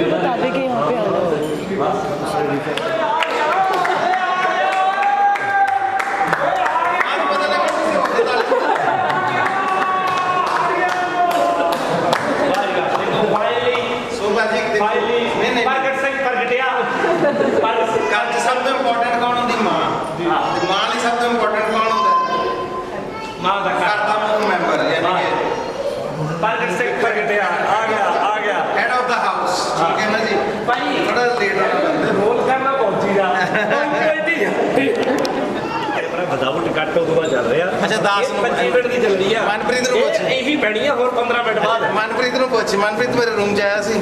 बता दे कि यहाँ पे आना। अच्छा 10 मिनट की चल रही है। मनप्रीत ਨੂੰ ਪੁੱਛ ਇਹੀ ਪੈਣੀ ਆ ਹੋਰ 15 ਮਿੰਟ ਬਾਅਦ। मनप्रीत ਨੂੰ ਪੁੱਛ। मनप्रीत ਮੇਰੇ ਰੂਮ 'ਚ ਆਇਆ ਸੀ।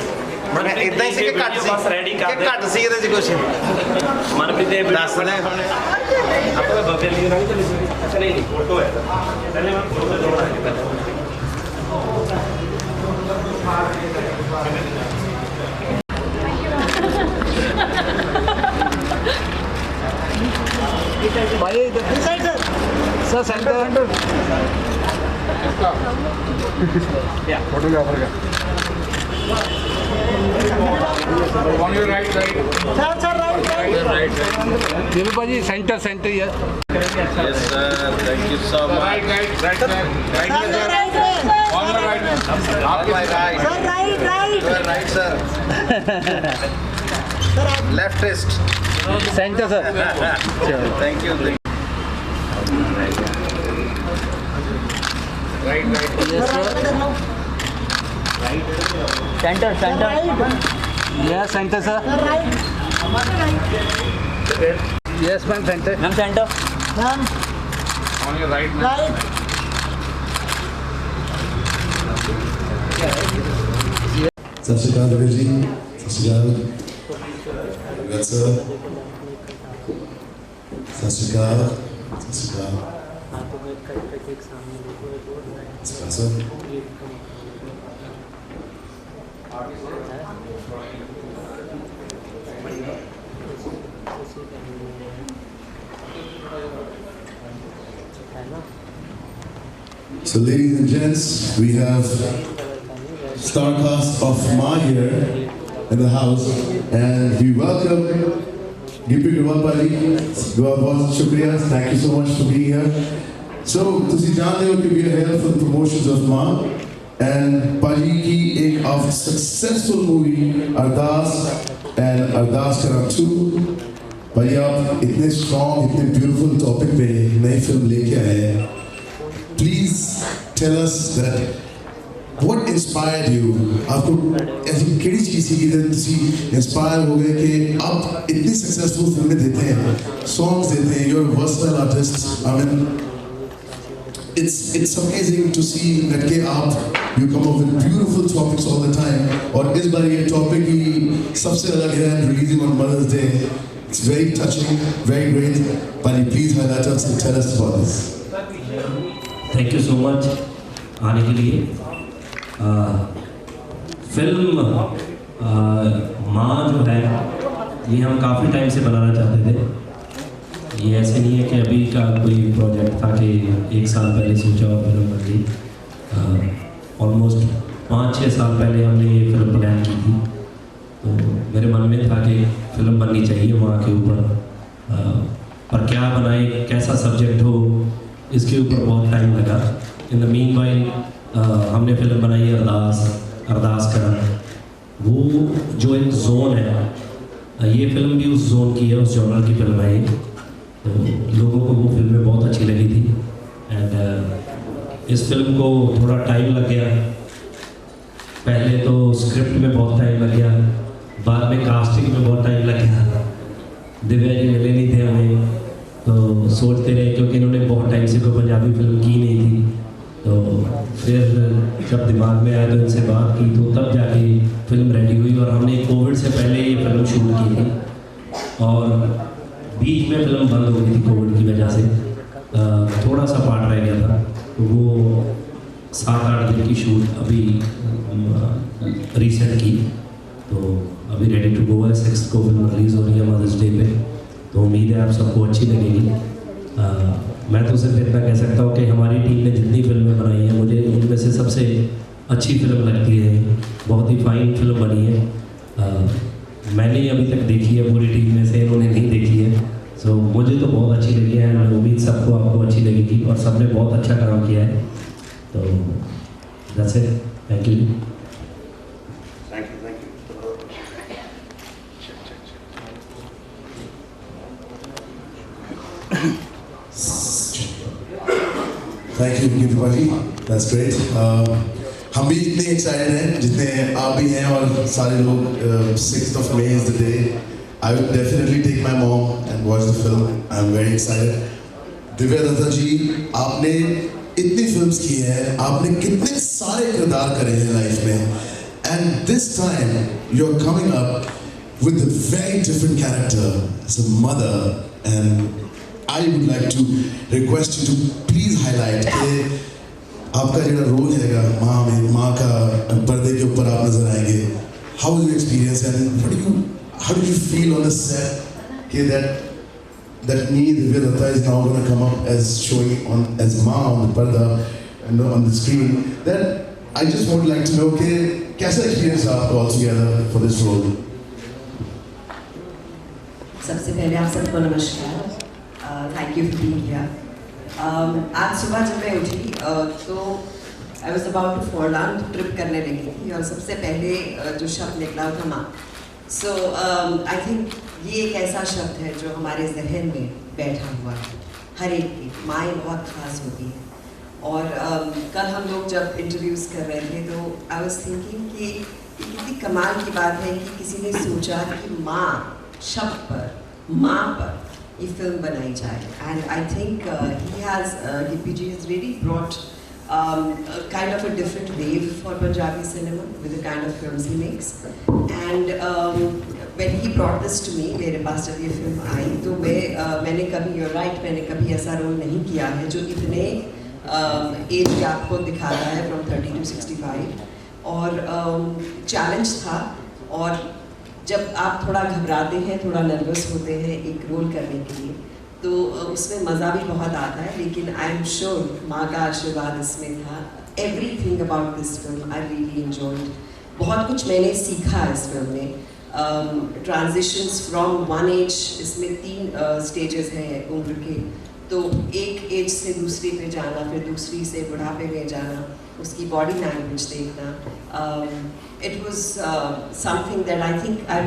ਮੈਂ ਇਦਾਂ ਹੀ ਸੀ ਕਿ ਘੱਟ ਸੀ ਬਸ ਰੈਡੀ ਕਰ ਦੇ। ਘੱਟ ਸੀ ਇਹਦੇ 'ਚ ਕੁਝ। मनप्रीत ਦੇ ਦੱਸ ਲੈ ਆਪਾਂ ਬਾਬੇ ਲਈ ਨਹੀਂ ਚੱਲੀ ਸੀ। ਅੱਛਾ ਨਹੀਂ ਫੋਟੋ ਹੈ ਪਹਿਲੇ ਮੈਂ ਫੋਟੋ जोड़ना है पहले। भाई इधर सर सेंटर फोटोग्राफर का on your right sir right ये भी भाजी सेंटर ये Yes sir, thank you so much. right sir on your right On my right. Sir, right. You are right sir. Left wrist. Centre sir Thank you. right Yes, sir. Centre yes centre sir Right. Yes ma'am centre Ma'am, on your right right. सत श्रीकाल रवि जी, सत श्रीकाल sir, सत श्रीकाल sir. So ladies and gents, we have star cast of Ma here in the house, and we welcome Gippy Gurwalpali. बहुत शुक्रिया, thank you so much for being here. So तुसी जानते हो कि we are here for the promotions of Ma, and Paji की एक of successful movie Ardas and अरदास करा 2. भाई आप इतने strong, इतने beautiful topic पे नई फिल्म लेके आए हैं. Please tell us that what inspired you? आपको ऐसी किसी चीज़ की तुसी inspire हो गए कि आप इतनी successful फिल्में देते हैं, songs देते हैं, you're a versatile artist. I mean, it's amazing to see that कि आप you come up with beautiful topics all the time. और इस बार ये topic ही सबसे अलग है, releasing on Mother's Day. It's very touching, very great. Pani, please highlight us and tell us about this. Thank you so much आने के लिए। Film माँ जो है ये हम काफ़ी टाइम से बनाना चाहते थे। ये ऐसे नहीं है कि अभी का कोई प्रोजेक्ट था कि 1 साल पहले सोचा और फिल्म बन गई। ऑलमोस्ट 5-6 साल पहले हमने ये फिल्म प्लान की थी। तो मेरे मन में था कि फिल्म बननी चाहिए माँ के ऊपर, पर क्या बनाए, कैसा सब्जेक्ट हो, इसके ऊपर बहुत टाइम लगा। इन द मीन वाइल हमने फिल्म बनाई अरदास करा। वो जो एक जोन है, ये फिल्म भी उस जोन की है, उस जॉनर की फिल्म है। तो लोगों को वो फिल्में बहुत अच्छी लगी थी एंड इस फिल्म को थोड़ा टाइम लग गया। पहले तो स्क्रिप्ट में बहुत टाइम लग गया, बाद में कास्टिंग में बहुत टाइम लग गया। दिव्या जी मिले नहीं थे हमें, तो सोचते रहे क्योंकि इन्होंने बहुत टाइम से कोई पंजाबी फिल्म की नहीं थी। तो फिर जब दिमाग में आया तो इनसे बात की, तो तब जाके फिल्म रेडी हुई। और हमने कोविड से पहले ये फिल्म शूट की थी और बीच में फिल्म बंद हो गई थी कोविड की वजह से। थोड़ा सा पार्ट रह गया था, तो वो 7-8 दिन की शूट अभी रिसेंट की, तो अभी रेडी टू गो है। 6 को फिल्म रिलीज़ हो रही है मदर्स डे पे। तो उम्मीद है आप सबको अच्छी लगेगी। मैं तो सिर्फ इतना कह सकता हूँ कि हमारी टीम ने जितनी फिल्में बनाई हैं मुझे इनमें से सबसे अच्छी फिल्म लगती है। बहुत ही फाइन फिल्म बनी है। मैंने अभी तक देखी है पूरी टीम में से, इन्होंने नहीं देखी है। सो मुझे तो बहुत अच्छी लगी है एंड उम्मीद सबको आपको अच्छी लगेगी और सबने बहुत अच्छा काम किया है। तो that's it, thank you. Thank you, Gita Paji. That's great. हम भी इतने एक्साइटेड हैं जितने आप भी हैं और सारे लोग। 6th of May is the day. I will definitely take my mom and watch the film. I'm very excited. Divya Dutta जी, आपने इतनी फिल्म्स की हैं, आपने कितने सारे किरदार करे हैं लाइफ में, and this time you're coming up with a very different character as a mother, and I would like to request you to please highlight कि आपका जो रोल है माँ का पर्दे के ऊपर आप नजर आएंगे। How was your experience and how did you feel on the set that me, Divya Datta, is now going to come up as showing as माँ on the पर्दा and on the screen? That I just would like to know कि कैसा experience आपको all together for this role? सबसे पहले आप सबको नमस्कार। Thank you for being here. आज सुबह जब मैं उठी तो I was about to fall down, trip करने लगी थी और सबसे पहले जो शब्द निकला था माँ। सो आई थिंक ये एक ऐसा शब्द है जो हमारे जहन में बैठा हुआ है हर एक की। माएँ बहुत ख़ास होती हैं और कल हम लोग जब इंटरव्यूज़ कर रहे थे तो आई वाज थिंकिंग कि कितनी कमाल की बात है कि किसी ने सोचा कि माँ शब्द पर, माँ पर ये फिल्म बनाई जाए। And I think Gippy ji has really brought kind of a different wave for Punjabi cinema with the kind of films he makes. And when he brought this to me, मेरे पास जब ये फिल्म आई तो मैंने कभी, you're right, मैंने कभी ऐसा role नहीं किया है जो इतने एज गैप को दिखाता है from 30 to 65। और चैलेंज था और जब आप थोड़ा घबराते हैं, थोड़ा नर्वस होते हैं एक रोल करने के लिए तो उसमें मज़ा भी बहुत आता है। लेकिन आई एम श्योर माँ का आशीर्वाद इसमें था। Everything about this film I really enjoyed. बहुत कुछ मैंने सीखा इस फिल्म में। ट्रांजिशंस फ्रॉम वन एज, इसमें 3 स्टेजेस हैं उम्र के, तो एक एज से दूसरी पे जाना, फिर दूसरी से बुढ़ापे में जाना, उसकी बॉडी लैंग्वेज देखना। It was something that I think I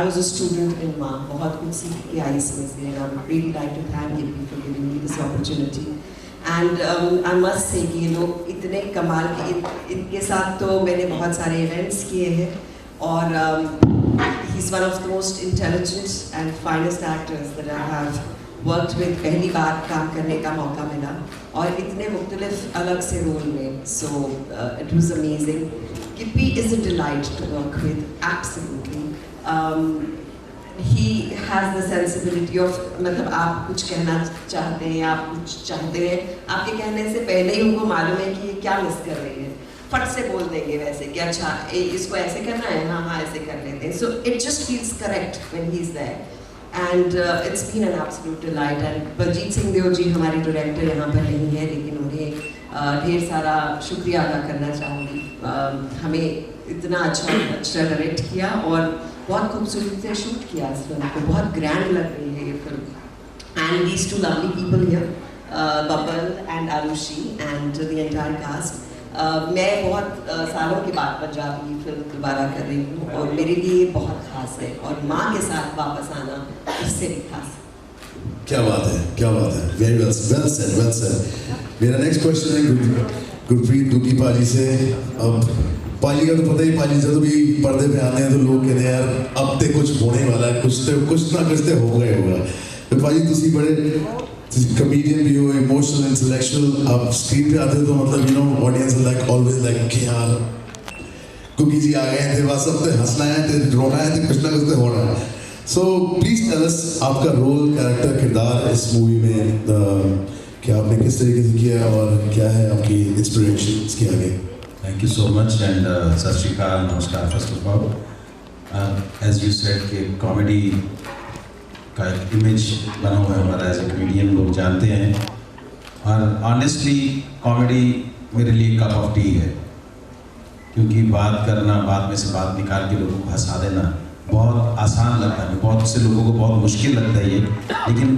was a student in माँ, बहुत कुछ सीख के आई इसमें से। And I would really like to thank Gippy for giving me this opportunity. And I must say कि ये लोग इतने कमाल के, इनके साथ तो मैंने बहुत सारे events किए हैं और he's one of the most intelligent and finest actors that I have worked with। पहली बार काम करने का मौका मिला और इतने मुख्तलिफ अलग से रोल में। So it was amazing. Gippy is a delight to work with, absolutely. He has the sensibility of, मतलब आप कुछ कहना चाहते हैं, आप कुछ चाहते हैं, आपके कहने से पहले ही उनको मालूम है कि ये क्या मिस कर रही है, फट से बोल देंगे वैसे कि अच्छा इसको ऐसे करना है, हाँ हाँ ऐसे कर लेते हैं। So it just feels correct when he's there. And it's been an absolute delight. And Baljeet Singh Dev ji हमारे डायरेक्टर यहाँ पर नहीं है, लेकिन उन्हें ढेर सारा शुक्रिया अदा करना चाहूँगी। हमें इतना अच्छा डायरेक्ट किया और बहुत खूबसूरती से शूट किया इस फिल्म को। बहुत ग्रैंड लग रही है ये film. And these 2 lovely people here, Babal and Arushi and the entire cast. मैं बहुत सालों के बाद पंजाबी फिल्म दोबारा कर रही हूँ और मेरे लिए बहुत खास है और माँ के साथ वापस आना उससे भी खास है। क्या बात है, क्या बात है। Very well said, well said. मेरा नेक्स्ट क्वेश्चन है गुरप्रीत गुग्गी पाजी से। अब पाजी का तो पता ही, पाजी जब भी पर्दे पे आते हैं तो लोग कहते हैं यार अब तो कुछ होने वाला है, कुछ ना कुछ तो होगा ही होगा। तो पाजी तुसी बड़े कॉमेडियन भी हो, इमोशनल, इंटेलेक्चुअल, आप स्क्रीन पे आते हो तो मतलब you know audience like always like कि यार गुग्गी जी आ गए थे, बस अब तो हंसना है, तो रोना है, तो कुछ ना कुछ तो हो रहा है। सो प्लीज टेल अस आपका रोल, कैरेक्टर, किरदार इस मूवी में कि आपने किस तरीके से किया और क्या है आपकी इंस्पिरेशन इसके आगे। Thank you so much and सत श्री अकाल, नमस्कार। First of all, as you said कि कॉमेडी का एक इमेज बना हुआ है हमारा एज ए कॉमेडियन, लोग जानते हैं। और ऑनेस्टली कॉमेडी मेरे लिए कप ऑफ टी है, क्योंकि बात करना, बाद में से बात निकाल के लोगों को हंसा देना बहुत आसान लगता है, बहुत से लोगों को बहुत मुश्किल लगता है ये, लेकिन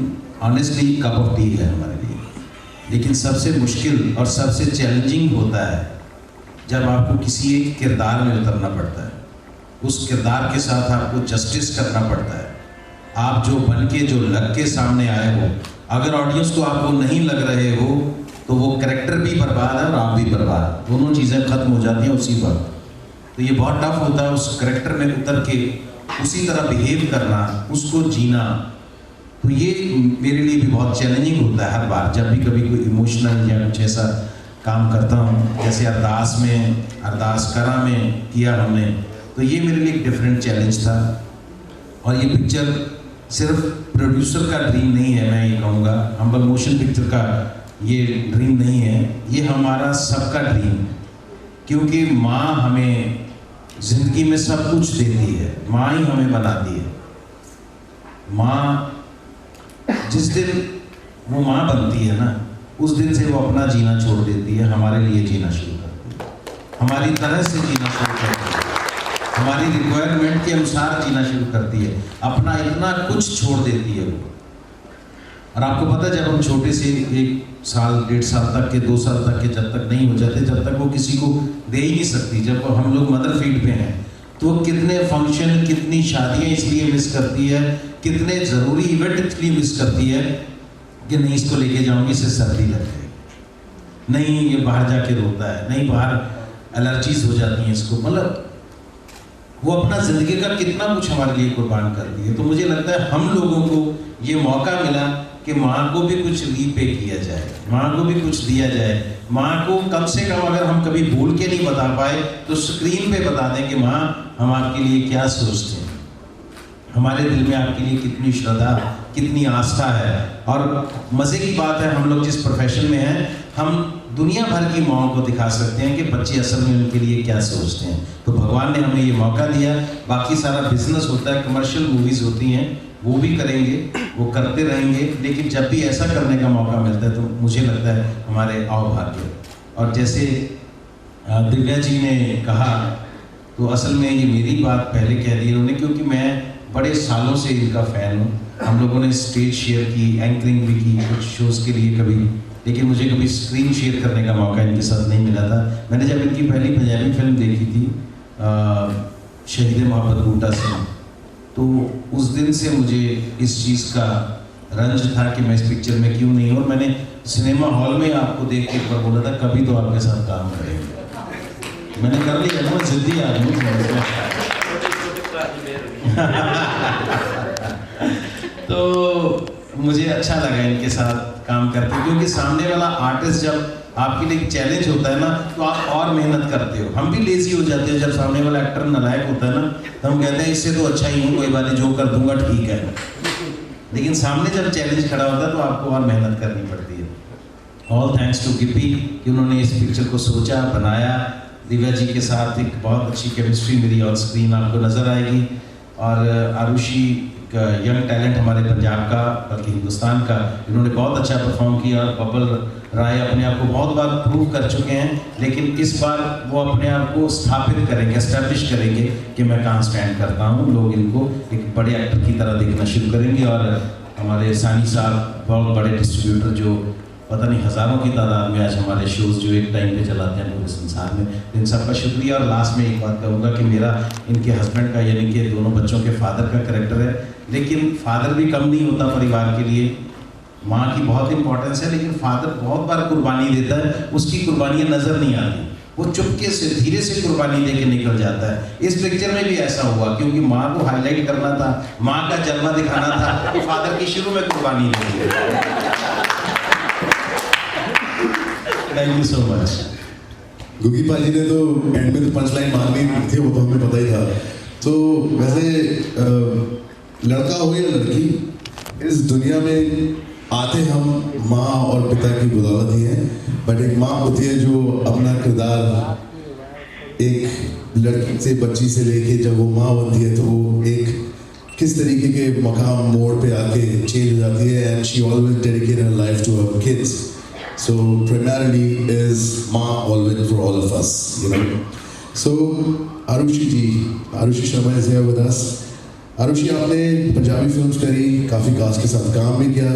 ऑनेस्टली कप ऑफ टी है हमारे लिए। लेकिन सबसे मुश्किल और सबसे चैलेंजिंग होता है जब आपको किसी एक किरदार में उतरना पड़ता है, उस किरदार के साथ आपको जस्टिस करना पड़ता है। आप जो बन के, जो लग के सामने आए हो, अगर ऑडियंस को आपको नहीं लग रहे हो तो वो कैरेक्टर भी बर्बाद है और आप भी बर्बाद, दोनों चीज़ें खत्म हो जाती हैं उसी वक्त। तो ये बहुत टफ होता है उस कैरेक्टर में उतर के उसी तरह बिहेव करना, उसको जीना। तो ये मेरे लिए भी बहुत चैलेंजिंग होता है हर बार जब भी कभी कोई इमोशनल या कुछ ऐसा काम करता हूँ। जैसे अरदास में, अरदास करा में किया हमने, तो ये मेरे लिए एक डिफरेंट चैलेंज था। और ये पिक्चर सिर्फ प्रोड्यूसर का ड्रीम नहीं है, मैं ये कहूँगा, हम्बल मोशन पिक्चर का ये ड्रीम नहीं है, ये हमारा सबका ड्रीम, क्योंकि माँ हमें ज़िंदगी में सब कुछ देती है, माँ ही हमें बनाती है। माँ जिस दिन वो माँ बनती है ना, उस दिन से वो अपना जीना छोड़ देती है, हमारे लिए जीना शुरू करती है, हमारी तरह से जीना शुरू करती है, हमारी रिक्वायरमेंट के अनुसार जीना शुरू करती है, अपना इतना कुछ छोड़ देती है वो। और आपको पता है, जब हम छोटे से 1 साल 1.5 साल तक के 2 साल तक के जब तक नहीं हो जाते, जब तक वो किसी को दे ही नहीं सकती, जब हम लोग मदर फीड पे हैं, तो कितने फंक्शन, कितनी शादियाँ इसलिए मिस करती है, कितने ज़रूरी इवेंट इसलिए मिस करती है कि नहीं इसको लेके जाऊँगी, इससे सर्दी लग जाएगी, नहीं ये बाहर जाके रोता है, नहीं बाहर एलर्जीज हो जाती हैं इसको। मतलब वो अपना ज़िंदगी का कितना कुछ हमारे लिए कुर्बान करती है। तो मुझे लगता है हम लोगों को ये मौका मिला कि माँ को भी कुछ रीपे किया जाए, माँ को भी कुछ दिया जाए, माँ को कम से कम अगर हम कभी भूल के नहीं बता पाए तो स्क्रीन पे बता दें कि माँ हम आपके लिए क्या सोचते हैं, हमारे दिल में आपके लिए कितनी श्रद्धा, कितनी आस्था है। और मज़े की बात है, हम लोग जिस प्रोफेशन में हैं, हम दुनिया भर की माओं को दिखा सकते हैं कि बच्चे असल में उनके लिए क्या सोचते हैं। तो भगवान ने हमें ये मौका दिया। बाकी सारा बिजनेस होता है, कमर्शियल मूवीज़ होती हैं, वो भी करेंगे, वो करते रहेंगे, लेकिन जब भी ऐसा करने का मौका मिलता है तो मुझे लगता है हमारे आओ भाग्य। और जैसे दिव्या जी ने कहा, तो असल में ये मेरी बात पहले कह दी उन्होंने, क्योंकि मैं बड़े सालों से इनका फ़ैन हूँ। हम लोगों ने स्टेज शेयर की, एंकरिंग भी की कुछ शोज़ के लिए कभी, लेकिन मुझे कभी स्क्रीन शेयर करने का मौका इनके साथ नहीं मिला था। मैंने जब इनकी पहली पंजाबी फिल्म देखी थी शहीद मोहब्बत बूटा सिंह, तो उस दिन से मुझे इस चीज़ का रंज था कि मैं इस पिक्चर में क्यों नहीं हूँ। और मैंने सिनेमा हॉल में आपको देख के एक बार बोला था कभी तो आपके साथ काम करेंगे, मैंने कर लिया ना, जिद्दी आदमी। तो मुझे अच्छा लगा इनके साथ काम करके, क्योंकि सामने वाला आर्टिस्ट जब आपके लिए एक चैलेंज होता है ना, तो आप और मेहनत करते हो। हम भी लेजी हो जाते हैं जब सामने वाला एक्टर नालायक होता है ना, तो हम कहते हैं इससे तो अच्छा ही हूँ, कोई बात नहीं, जो कर दूंगा ठीक है। लेकिन सामने जब चैलेंज खड़ा होता है तो आपको और मेहनत करनी पड़ती है। ऑल थैंक्स टू गिप्पी कि उन्होंने इस पिक्चर को सोचा, बनाया। दिव्या जी के साथ एक बहुत अच्छी केमिस्ट्री मेरी ऑन स्क्रीन आपको नज़र आएगी। और आरुषि यंग टैलेंट हमारे पंजाब का, बल्कि हिंदुस्तान का, इन्होंने बहुत अच्छा परफॉर्म किया। बबल राय अपने आप को बहुत बार प्रूव कर चुके हैं, लेकिन इस बार वो अपने आप को स्थापित करेंगे, एस्टैब्लिश करेंगे कि मैं कहाँ स्टैंड करता हूँ। लोग इनको एक बड़े एक्टर की तरह देखना शुरू करेंगे। और हमारे सानी साहब बहुत बड़े डिस्ट्रीब्यूटर, जो पता नहीं हज़ारों की तादाद में आज हमारे शोज़ जो एक टाइम पे चलाते हैं पूरे संसार में, इन सबका शुक्रिया। और लास्ट में एक बात कहूँगा कि मेरा इनके हस्बैंड का, यानी कि दोनों बच्चों के फादर का कैरेक्टर है, लेकिन फादर भी कम नहीं होता परिवार के लिए। माँ की बहुत इंपॉर्टेंस है, लेकिन फादर बहुत बार कुर्बानी देता है, उसकी कुर्बानियाँ नज़र नहीं आती, वो चुपके से धीरे से कुर्बानी दे के निकल जाता है। इस पिक्चर में भी ऐसा हुआ, क्योंकि माँ को हाईलाइट करना था, माँ का जलवा दिखाना था, तो फादर की शुरू में कुर्बानी दी। Thank you so much. Ghuggi पाजी ने तो एंड में तो पंच लाइन मारनी थी, वो तो हमें पता ही था। तो वैसे लड़का हो या लड़की, इस दुनिया में आते हम माँ और पिता की बदौलत ही हैं, बट एक माँ होती है जो अपना किरदार एक लड़की से, बच्ची से लेके जब वो माँ बनती है तो वो एक किस तरीके के मकाम मोड़ पे आके चेंज हो जाती है, and she always dedicated her life to her kids. So primarily is Ma always for all of us, you know. So Arushi Sharma is here with us. Arushi, आपने पंजाबी फिल्म्स करी, काफ़ी कास्ट के साथ काम भी किया.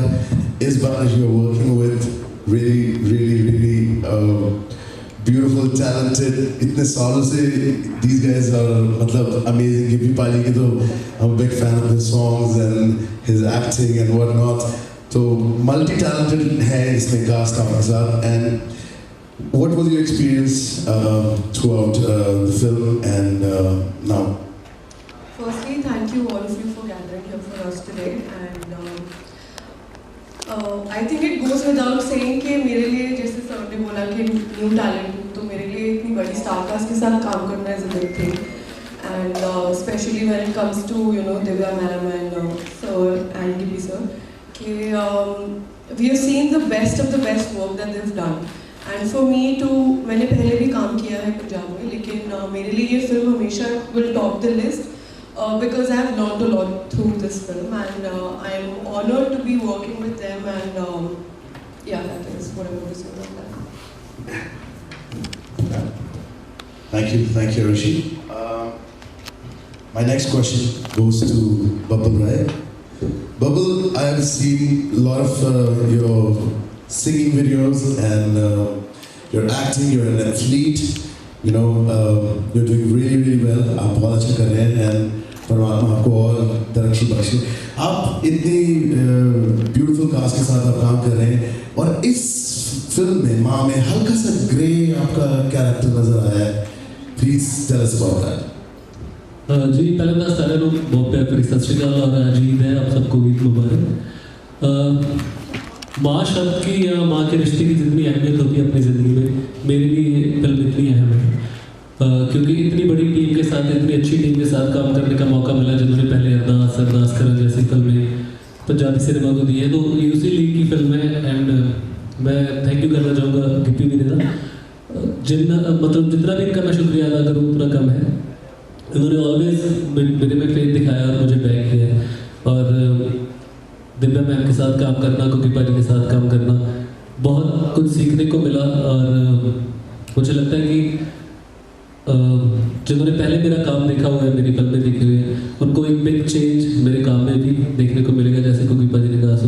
इस बार you are working with really beautiful, talented. इतने सालों से these guys are मतलब amazing. गिप्पी पाजी के तो I'm a big fan of his songs and his acting and whatnot. तो मल्टी टैलेंटेड है इसमें कास्ट आपके साथ. And what was your experience throughout the film and now? Firstly, thank you all of you for gathering here for us today. And I think it goes without saying कि मेरे लिए जैसे sir ने बोला कि new talent, तो मेरे लिए इतनी बड़ी स्टार कास्ट के साथ काम करना is a big thing. And especially when it comes to Divya ma'am and sir and Gippy sir. We have seen the best of the best work that they've done. And for me to, मैंने पहले भी काम किया है पंजाब में, लेकिन मेरे लिए ये फिल्म हमेशा will top the list because I have learned a lot through this film, and I am honored to be working with them. And yeah, that is what I want to say about that. Thank you, Arushi. My next question goes to Babul Rai. Babul, I have seen a lot of your singing videos and your acting. You're an athlete. You're doing really well. आप बहुत अच्छा कर रहे हैं and परमात्मा आपको और तरक्की बख्शे. आप इतनी beautiful cast के साथ आप काम कर रहे हैं और इस फिल्म में माँ में हल्का सा ग्रे आपका कैरेक्टर नजर आया है. Please tell us about that. जी पहले तो सारे लोग बहुत प्यार करी सत श्री अकाल और आज ईद है, आप सबको ईद मुबारक. माँ शब्द की या माँ के रिश्ते की जितनी अहमियत होती है अपनी ज़िंदगी में, मेरे लिए ये फिल्म इतनी अहम है क्योंकि इतनी बड़ी टीम के साथ, इतनी अच्छी टीम के साथ काम करने का मौका मिला जिन्होंने पहले अरदास करण जैसी फिल्में पंजाबी सिनेमा को दी है. तो ये उसी लीग की फिल्म है. एंड मैं थैंक यू करना चाहूँगा गिप्पी वीरे का. मतलब जितना भी इनका मैं शुक्रिया अदा करूँ उतना कम है. उन्होंने ऑलवेज मेरे में फेथ दिखाया और मुझे बैक किया. और दिव्या मैम के साथ काम करना, कुकी पाजी के साथ काम करना, बहुत कुछ सीखने को मिला. और मुझे लगता है कि जिन्होंने पहले मेरा काम देखा हुआ है, मेरी फिल्में देखी हुई है, उनको एक बिग चेंज मेरे काम में भी देखने को मिलेगा जैसे कुकी पाजी ने कहा. सो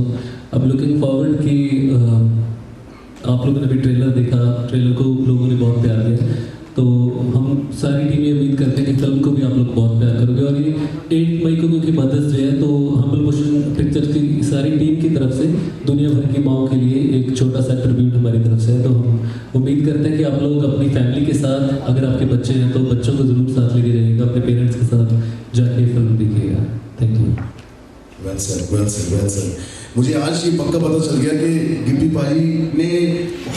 अब लुकिंग फॉरवर्ड कि आप लोगों ने भी ट्रेलर देखा, ट्रेलर को लोगों ने बहुत प्यार दिया. तो हम सारी टीम ये उम्मीद करते हैं कि फिल्म को भी आप लोग बहुत प्यार करोगे. और ये 8 मई को क्योंकि मदर्स डे है, तो हम्बल मोशन पिक्चर्स की सारी टीम की तरफ से दुनिया भर की माओं के लिए एक छोटा सा ट्रिब्यूट हमारी तरफ से है. तो हम उम्मीद करते हैं कि आप लोग अपनी फैमिली के साथ, अगर आपके बच्चे हैं तो बच्चों को ज़रूर साथ लेके जाइएगा, अपने पेरेंट्स के साथ जाके फिल्म देखिएगा. Thank you. Well said. मुझे आज ये पक्का पता चल गया कि गिप्पी पाजी ने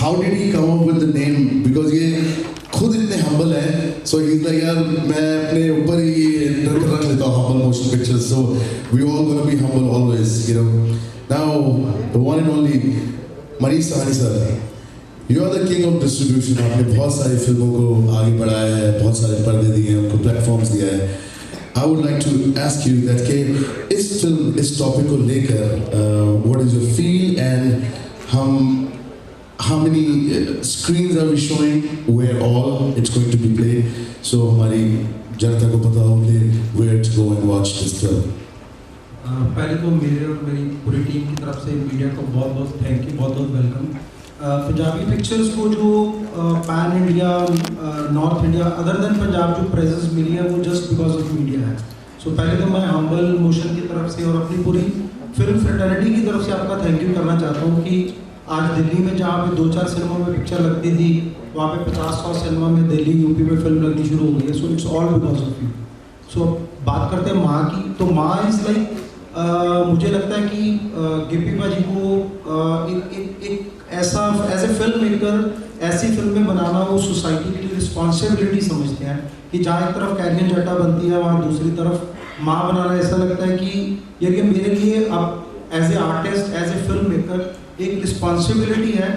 how did he come up with the name, because ये खुद इतने हम्बल है. सो he's like यार मैं अपने ऊपर ही रख लेता हूँ humble motion pictures. So we all gonna be humble always, Now the one and only Manish Sahani sir, you are the king of distribution. आपने बहुत सारी फिल्मों को आगे बढ़ाया है, बहुत सारे पर्दे दिए हैं, उनको प्लेटफॉर्म्स दिया है. I would like to ask you that कि इस फिल्म, इस टॉपिक को लेकर what is your feel and how many screens are we showing, where all it's going to be played, so हमारी जनता को पता हो कि where to go and watch this film. पहले तो मेरे और मेरी पूरी टीम की तरफ से मीडिया को बहुत बहुत थैंक यू, बहुत बहुत वेलकम. पंजाबी पिक्चर्स को जो pan India, north India, other than Punjab जो प्रेजेंस मिली है वो जस्ट बिकॉज ऑफ मीडिया है. सो पहले तो मैं हम्बल मोशन की तरफ से और अपनी पूरी फिल्म फ्रेटर्निटी की तरफ से आपका थैंक यू करना चाहता हूँ कि आज दिल्ली में जहाँ पे 2-4 सिनेमा में पिक्चर लगती थी, वहाँ पे 50-100 सिनेमा में दिल्ली यूपी में फिल्म लगनी शुरू हो गई है. So it's all because of you. सो बात करते हैं माँ की, तो माँ इज़ लाइक मुझे लगता है कि गिप्पी पाजी को एक ऐसा एज ए फिल्म मेकर ऐसी फिल्में बनाना वो सोसाइटी की रिस्पॉन्सिबिलिटी समझते हैं कि जहाँ एक तरफ कैरियन जट्टा बनती है, वहाँ दूसरी तरफ माँ बनाना ऐसा लगता है कि ये मेरे लिए अब as a artist, as a film maker एक रिस्पॉन्सिबिलिटी है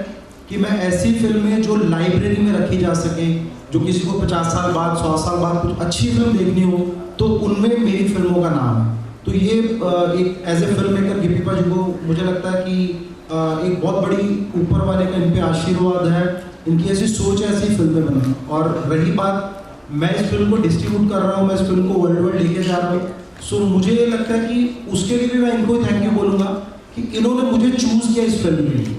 कि मैं ऐसी फिल्में जो लाइब्रेरी में रखी जा सकें, जो किसी को 50 साल बाद, 100 साल बाद कुछ अच्छी फिल्म देखनी हो तो उनमें मेरी फिल्मों का नाम है. तो ये एक as a film maker Gippy ji को मुझे लगता है कि एक बहुत बड़ी ऊपर वाले का इन पे आशीर्वाद है, इनकी ऐसी सोच है ऐसी फिल्में बनाना। और रही बात, मैं इस फिल्म को डिस्ट्रीब्यूट कर रहा हूँ, मैं इस फिल्म को वर्ल्ड वाइड लेके जा रहा हूँ, सो मुझे ये लगता है कि उसके लिए भी मैं इनको थैंक यू बोलूँगा कि इन्होंने मुझे चूज़ किया इस फिल्म के लिए।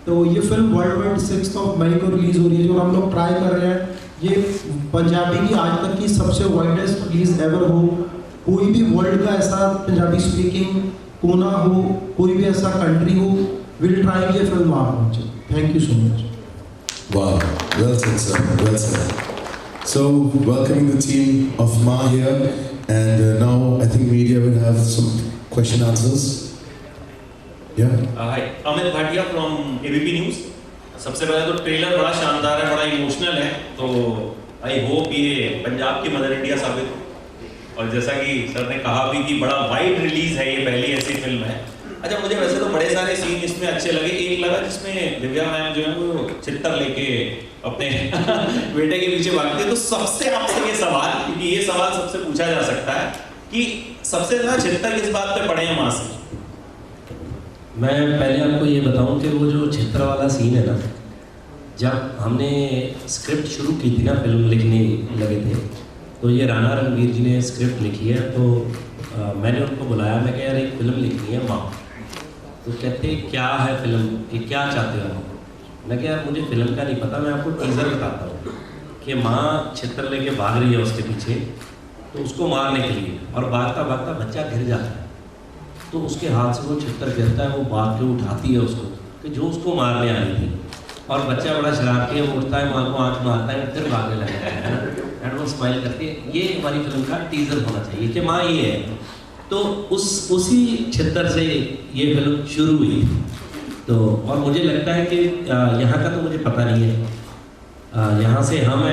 तो ये फिल्म वर्ल्ड वाइड 6 मई को रिलीज़ हो रही है, जो हम लोग ट्राई कर रहे हैं। ये पंजाबी की आज तक की सबसे वाइडेस्ट रिलीज एवर हो। कोई भी वर्ल्ड का ऐसा पंजाबी स्पीकिंग कोना हो, कोई भी ऐसा कंट्री हो, विल ट्राई ये फिल्म वहाँ पहुँचे। Thank you so much. Wow, well said, sir. Well said. So, welcoming the team of Ma here, and now I think media will have some question answers. Yeah. Hi, Amit Bhatia from ABP News. सबसे पहले तो trailer बड़ा शानदार है, बड़ा emotional है, तो I hope ये पंजाब की मदर इंडिया साबित हो। और जैसा कि सर ने कहा भी कि बड़ा वाइड रिलीज है, ये पहली ऐसी फिल्म है। अच्छा, मुझे वैसे तो बड़े सारे सीन इसमें अच्छे लगे। एक लगा जिसमें दिव्या मैम जो है वो चित्तर लेके अपने बेटे के पीछे भागते हैं। तो सबसे आपसे ये सवाल, क्योंकि ये सवाल सबसे पूछा जा सकता है कि सबसे ज्यादा चित्तर किस बात पे पड़े हैं माँ से? मैं पहले आपको ये बताऊं कि वो जो चित्र वाला सीन है ना, जब हमने स्क्रिप्ट शुरू की थी ना, फिल्म लिखने लगे थे, तो ये राणा रणवीर जी ने स्क्रिप्ट लिखी है। तो मैंने उनको बुलाया, मैं कह यार एक फिल्म लिखनी है माँ। तो कहते क्या है फिल्म, कि क्या चाहते हो आप? मैं कह यार मुझे फिल्म का नहीं पता, मैं आपको टीज़र बताता हूँ कि माँ चित्र लेके भाग रही है उसके पीछे, तो उसको मारने के लिए, और भागता भागता बच्चा गिर जाता है। तो उसके हाथ से वो चित्र गिरता है, वो भाग के उठाती है उसको, कि जो उसको मारने आ रही थी। और बच्चा बड़ा शरारती है, वो उठता है, माँ को आँख मारता है, फिर भागने लगता है, एंड वो स्माइल करती है। ये हमारी फिल्म का टीज़र होना चाहिए कि माँ ये है। तो उसी चित्र से ये फिल्म शुरू हुई। तो और मुझे लगता है कि यहाँ का तो मुझे पता नहीं है, यहाँ से हम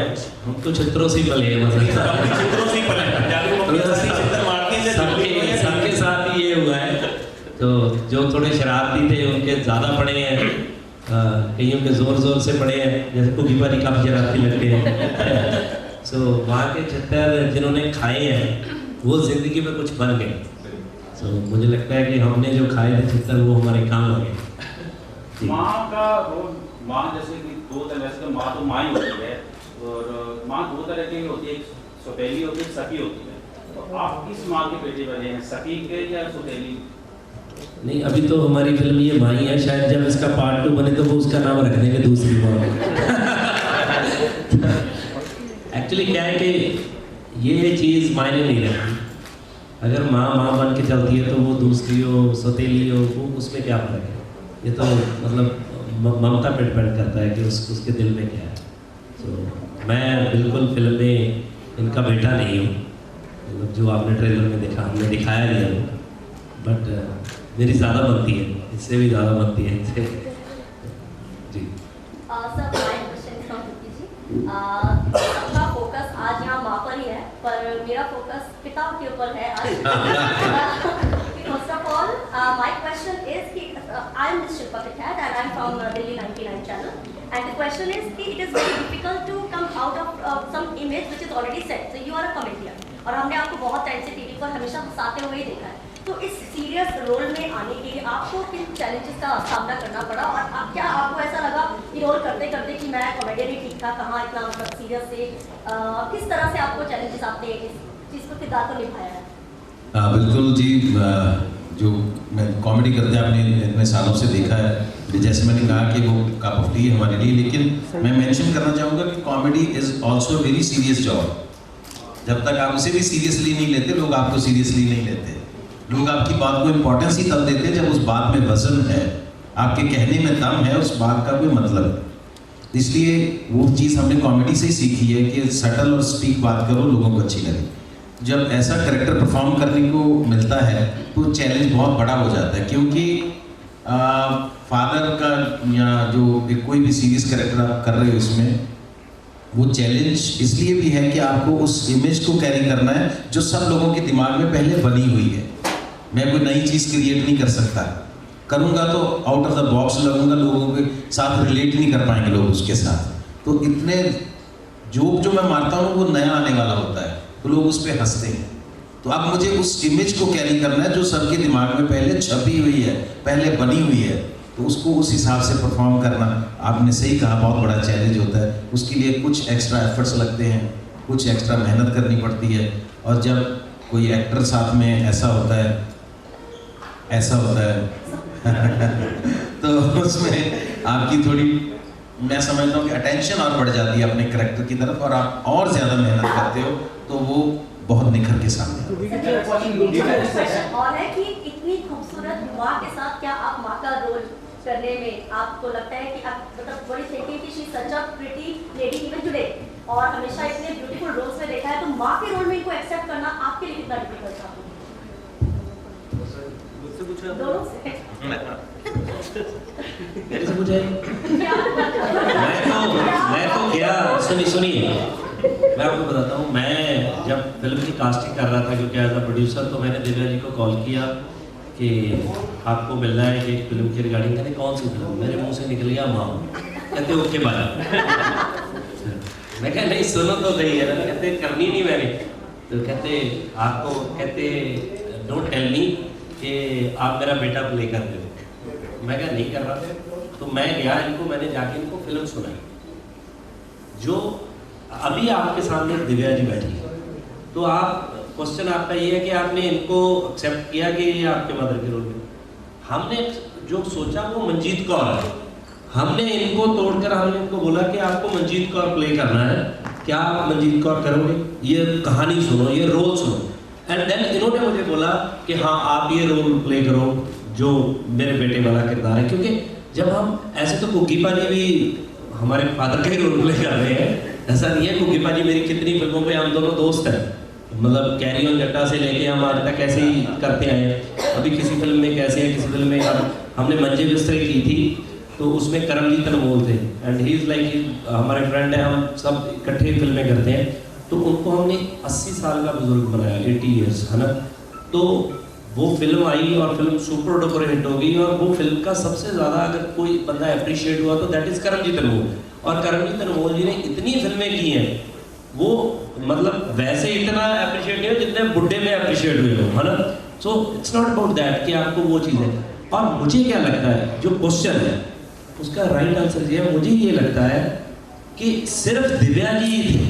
तो चित्रों से पले हैं, सबके साथ ही ये हुआ है। तो जो थोड़े शरारती थे उनके ज़्यादा पड़े हैं, कईयों के ज़ोर से पड़े हैं, जैसे कुकी पारी काफ़ी शरारती लगते हैं। सो वहाँ के चित्र जिन्होंने खाए हैं वो ज़िंदगी में कुछ बन गए। सो मुझे लगता है कि हमने जो खाए थे चित्र वो हमारे काम लगे। माँ का रोल, माँ जैसे कि दो तरह, वैसे तो माँ ही होती है, और माँ दो तरह की होती है, एक सौतेली होती है, सखी होती है। तो आप किस माँ के बेटे बने हैं, सखी के या सौतेली? नहीं, अभी तो हमारी फिल्म ये माँ ही है, शायद जब इसका पार्ट 2 बने तो वो उसका नाम रख देंगे दूसरी माँ। एक्चुअली क्या है कि ये चीज़ मायने नहीं रखती। अगर माँ बन के चलती है तो वो दूसरी हो, सौतेली हो, वो उसमें क्या फर्क है? ये तो मतलब ममता पे डिपेंड करता है कि उसके दिल में क्या है। तो मैं बिल्कुल फिल्म में इनका बेटा नहीं हूँ, मतलब जो आपने ट्रेलर में देखा, हमने दिखाया नहीं है, बट मेरी ज़्यादा बनती है, इससे भी ज़्यादा बनती है जी। Sir, my question from UP ji. सबका फोकस आज यहाँ माँ पर ही है, पर मेरा फोकस पिता के ऊपर है आज। First of all, my question is I am Ms. Shilpa Pithat and I am from Delhi 99 channel. And the question is it is very difficult to come out of some image which is already set. So you are a comedian. और हमने आपको बहुत time से TV पर हमेशा हंसाते हुए देखा है। तो इस सीरियस रोल में आने के लिए आपको किन चैलेंजेस का सामना करना पड़ा, और क्या आपको ऐसा लगा कि रोल करते करते कि मैं कॉमेडियन ही ठीक था, कहाँ इतना मतलब सीरियस से, किस तरह से आपको चैलेंजेस आपने इस चीज़ को किरदार को निभाया है? बिल्कुल जी, जो मैं कॉमेडी करते हैं आपने इतने सालों से देखा है, जैसे मैंने कहा कि वो कप ऑफ टी है हमारे लिए, लेकिन मैं मेंशन करना चाहूँगा कि comedy is also very serious job. जब तक आप उसे भी सीरियसली नहीं लेते, लोग आपको सीरियसली नहीं लेते। लोग आपकी बात को इम्पोर्टेंस ही तब देते हैं जब उस बात में वजन है, आपके कहने में दम है, उस बात का कोई मतलब है। इसलिए वो चीज़ हमने कॉमेडी से ही सीखी है कि सटल और स्पीक बात करो, लोगों को अच्छी लगे। जब ऐसा कैरेक्टर परफॉर्म करने को मिलता है तो चैलेंज बहुत बड़ा हो जाता है, क्योंकि फादर का या जो कोई भी सीरियस कैरेक्टर आप कर रहे हो इसमें, वो चैलेंज इसलिए भी है कि आपको उस इमेज को कैरी करना है जो सब लोगों के दिमाग में पहले बनी हुई है। मैं कोई नई चीज़ क्रिएट नहीं कर सकता, करूँगा तो आउट ऑफ द बॉक्स लगूंगा, लोगों के साथ रिलेट नहीं कर पाएंगे लोग उसके साथ। तो इतने जोक जो मैं मारता हूँ वो नया आने वाला होता है, तो लोग उस पर हंसते हैं। तो अब मुझे उस इमेज को कैरी करना है जो सबके दिमाग में पहले छपी हुई है, पहले बनी हुई है, तो उसको उस हिसाब से परफॉर्म करना, आपने सही कहा, बहुत बड़ा चैलेंज होता है। उसके लिए कुछ एक्स्ट्रा एफर्ट्स लगते हैं, कुछ एक्स्ट्रा मेहनत करनी पड़ती है। और जब कोई एक्टर साथ में ऐसा होता है तो उसमें आपकी थोड़ी, मैं समझता हूँ कि अटेंशन और बढ़ जाती है अपने कैरेक्टर की तरफ, और आप और ज़्यादा मेहनत करते हो तो वो बहुत निखर के सामने और है कि इतनी खूबसूरत माँ के साथ क्या आप माँ का रोल करने में आपको लगता है कि आप मतलब बड़ी थिंकिंग कि she such a pretty lady even today, और हमेशा इतने ब्यूटीफुल रोल्स में देखा है, तो माँ के रोल में इनको एक्सेप्ट करना आपके लिए कितना डिफिकल्ट था? दोनों से मेरे से पूछा मैं तो क्या, सुनिए मैं आपको बताता हूँ। मैं जब फिल्म की कास्टिंग कर रहा था, क्योंकि एज अ प्रोड्यूसर, तो मैंने दिव्या जी को कॉल किया कि आपको मिलना है कि एक फिल्म की रिगार्डिंग। कहते कौन सी फिल्म? मेरे मुंह से निकल गया माँ। कहते ओके बाय। मैं कहा नहीं सुनो तो सही है ना। कहते करनी नहीं मैंने। तो कहते आपको, कहते डोंट टेल मी कि आप मेरा बेटा प्ले कर रहे हो। मैं कहा नहीं कर रहा। तो मैं गया, मैंने जाके इनको फिल्म सुनाई जो अभी आपके सामने दिव्या जी बैठी है। तो आप, क्वेश्चन आपका ये है कि आपने इनको एक्सेप्ट किया कि ये आपके मदर के रोल में। हमने जो सोचा वो मंजीत कौर है। हमने इनको तोड़कर हमने इनको बोला कि आपको मंजीत कौर प्ले करना है, क्या आप मंजीत कौर करोगे? ये कहानी सुनो, ये रोल सुनो। एंड देन इन्होंने मुझे बोला कि हाँ आप ये रोल प्ले करो जो मेरे बेटे वाला किरदार है। क्योंकि जब हम ऐसे, तो कुकी पाजी भी हमारे फादर का ही रोल प्ले कर रहे हैं, ऐसा नहीं है। कुकी पाजी मेरी कितनी फिल्मों में हम दोनों दोस्त हैं, मतलब कैरी ऑन जट्टा से लेके हम आज तक ऐसे ही करते आए हैं। अभी किसी फिल्म में कैसे है, किसी फिल्म में हमने मंजे बिस्तरे की थी, तो उसमें करमजीत अनमोल थे, एंड ही इज़ लाइक हमारे फ्रेंड हैं, हम सब इकट्ठे फिल्में करते हैं। तो उनको हमने 80 साल का बुजुर्ग बनाया, 80 ईयर्स, है ना। तो वो फिल्म आई और फिल्म सुपर डुपर हिट हो गई, और वो फिल्म का सबसे ज़्यादा अगर कोई बंदा अप्रिशिएट हुआ तो दैट इज़ करमजीत अनमोल। और करमजीत अनमोल जी ने इतनी फिल्में की हैं, वो मतलब वैसे इतना अप्रिशिएट नहीं हो जितने बुड्ढे में अप्रिशिएट हुए हो, है ना। So it's not about that कि आपको वो चीज़ है। और मुझे क्या लगता है, जो क्वेश्चन है उसका राइट आंसर ये है, मुझे ये लगता है कि सिर्फ दिव्या जी थे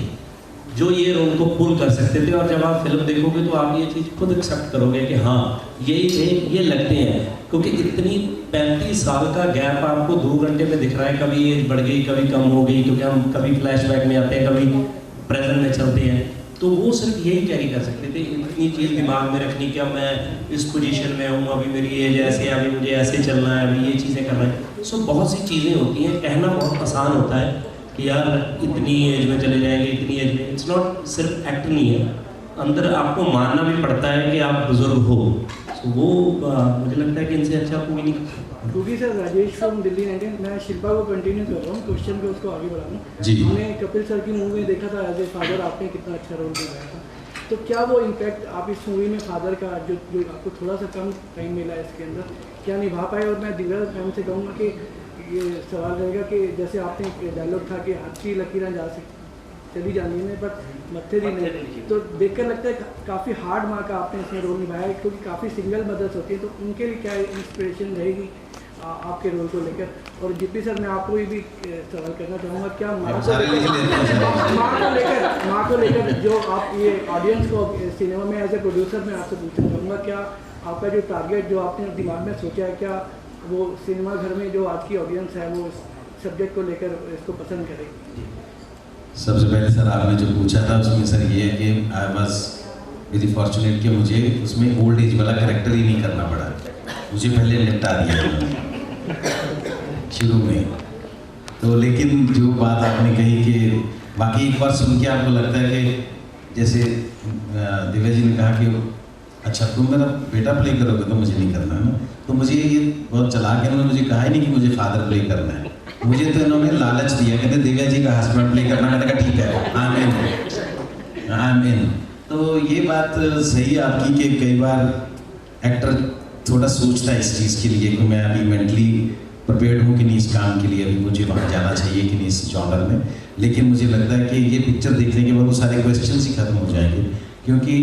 जो ये रोल को पुल कर सकते थे। और जब आप फिल्म देखोगे तो आप ये चीज़ खुद एक्सेप्ट करोगे कि हाँ यही थे, ये लगते हैं। क्योंकि इतनी 35 साल का गैप आपको 2 घंटे में दिख रहा है, कभी एज बढ़ गई, कभी कम हो गई, क्योंकि हम कभी फ्लैशबैक में आते हैं, कभी प्रेजेंट में चलते हैं। तो वो सिर्फ यही कैरी कर सकते थे, इतनी चीज़ दिमाग में रखनी कि अब मैं इस पोजीशन में हूँ, अभी मेरी एज ऐसे है, अभी मुझे ऐसे चलना है, अभी ये चीज़ें करना है। सो बहुत सी चीज़ें होती हैं, कहना बहुत आसान होता है कि यार इतनी एज में चले जाएंगे, इतनी एज में। इट्स नॉट, सिर्फ एक्ट नहीं है, अंदर आपको मानना भी पड़ता है कि आप बुजुर्ग हो। तो वो मुझे लगता है कि इनसे अच्छा कोई नहीं। क्योंकि सर राजेश फ्रॉम दिल्ली 19, मैं शिल्पा को कंटिन्यू कर रहा हूँ क्वेश्चन पे, उसको आगे बढ़ाऊँ जी। हमने कपिल सर की मूवी में देखा था एज ए फादर, आपने कितना अच्छा रोल निभाया था। तो क्या वो इम्पैक्ट आप इस मूवी में फादर का जो आपको थोड़ा सा कम टाइम मिला है इसके अंदर, क्या निभा पाए? और मैं दिव्या मैम से कहूँगा कि ये सवाल रहेगा कि जैसे आपने डायलॉग था कि अच्छी लकीरें जा सकती चली जानी है बट मत्थे दी नहीं, तो देखकर लगता है काफ़ी हार्ड माँ का आपने इसमें रोल निभाया है, क्योंकि काफ़ी सिंगल मदर्स होती है। तो उनके लिए क्या इंस्पिरेशन रहेगी आपके रोल को लेकर? और जिप्पी सर मैं आपको भी सवाल करना चाहूँगा, क्या माँ को लेकर जो आप ये ऑडियंस को सिनेमा में एज ए प्रोड्यूसर मैं आपसे पूछना चाहूँगा, क्या आपका जो टारगेट जो आपने दिमाग में सोचा है, क्या वो सिनेमा घर में जो आज की ऑडियंस है वो सब्जेक्ट को लेकर इसको पसंद करेगी? सबसे पहले सर आपने जो पूछा था उसमें सर ये है कि आई वाज वेरी फॉर्चुनेट कि मुझे उसमें ओल्ड एज वाला कैरेक्टर ही नहीं करना पड़ा, मुझे पहले निपटा दिया शुरू में। तो लेकिन जो बात आपने कही कि बाकी एक बार सुन के आपको लगता है कि जैसे दिव्या जी ने कहा कि अच्छा तुम मेरा बेटा प्ले करोगे तो मुझे नहीं करना है ना, तो मुझे ये बहुत चला के उन्होंने मुझे कहा ही नहीं कि मुझे फादर प्ले करना है, मुझे तो इन्होंने लालच दिया, कहते दिव्या जी का हस्बैंड प्ले करना। मैंने कहा ठीक है, आई एम इन। तो ये बात सही है आपकी कि कई बार एक्टर थोड़ा सोचता है इस चीज़ के लिए कि मैं अभी मेंटली प्रिपेयर्ड हूँ कि नहीं इस काम के लिए, अभी मुझे वहाँ जाना चाहिए कि नहीं इस जॉनर में। लेकिन मुझे लगता है कि ये पिक्चर देखने के बाद वो सारे क्वेश्चन ही खत्म हो जाएंगे, क्योंकि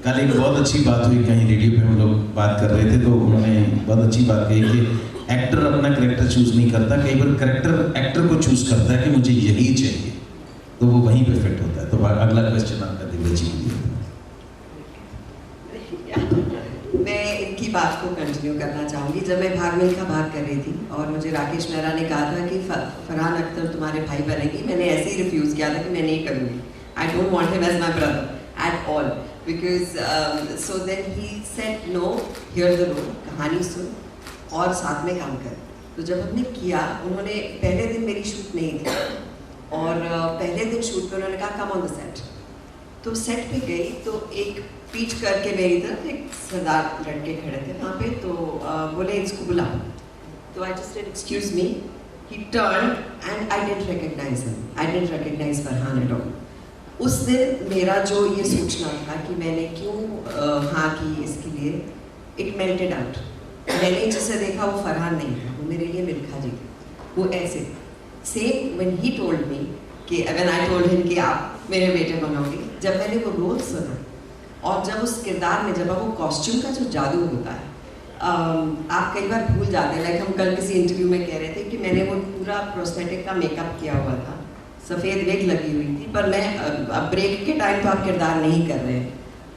कल एक बहुत अच्छी बात हुई, कहीं रेडियो पे हम लोग बात कर रहे थे तो उन्होंने बहुत अच्छी बात कही कि एक्टर अपना कैरेक्टर चूज नहीं करता, कई बार कैरेक्टर एक्टर को चूज करता है कि मुझे यही चाहिए, तो वो वहीं पे फिट होता है। तो अगला क्वेश्चन आपका दिव्या जी के लिए। मैं इनकी बात को कंटिन्यू करना चाहूँगी। जब मैं भाग मिल्खा भाग कर रही थी और मुझे राकेश मेहरा ने कहा था कि फरहान अख्तर तुम्हारे भाई बनेगी, मैंने ऐसे ही रिफ्यूज़ किया था कि मैं नहीं करूँगी। I don't want him as my brother at all, because so then he said no, hear the role, कहानी सुन और साथ में काम कर। तो जब हमने किया, उन्होंने पहले दिन मेरी शूट नहीं थी और पहले दिन शूट पे उन्होंने कहा कम ऑन द सेट। तो सेट पे गई तो एक पीछ करके मेरी तरफ एक सरदार लड़के खड़े थे वहाँ पे, तो बोले इसको बुलाओ। तो I just said excuse me, he turn and I didn't recognise him, I didn't recognise Farhan at all. उस दिन मेरा जो ये सोचना था कि मैंने क्यों हाँ की इसके लिए, इट मेल्टेड आउट। मैंने जिसे देखा वो फरहान नहीं था, वो मेरे लिए मिल्खा जी थे। वो ऐसे same when he told me कि व्हेन आई टोल्ड हिम कि आप मेरे बेटे बनोगे, जब मैंने वो रोल सुना और जब उस किरदार में, जब वो कॉस्ट्यूम का जो जादू होता है, आप कई बार भूल जाते हैं। लाइक हम कल किसी इंटरव्यू में कह रहे थे कि मैंने वो पूरा प्रोस्थेटिक का मेकअप किया हुआ था, सफ़ेद विग लगी हुई थी, पर मैं ब्रेक के टाइम तो आप किरदार नहीं कर रहे,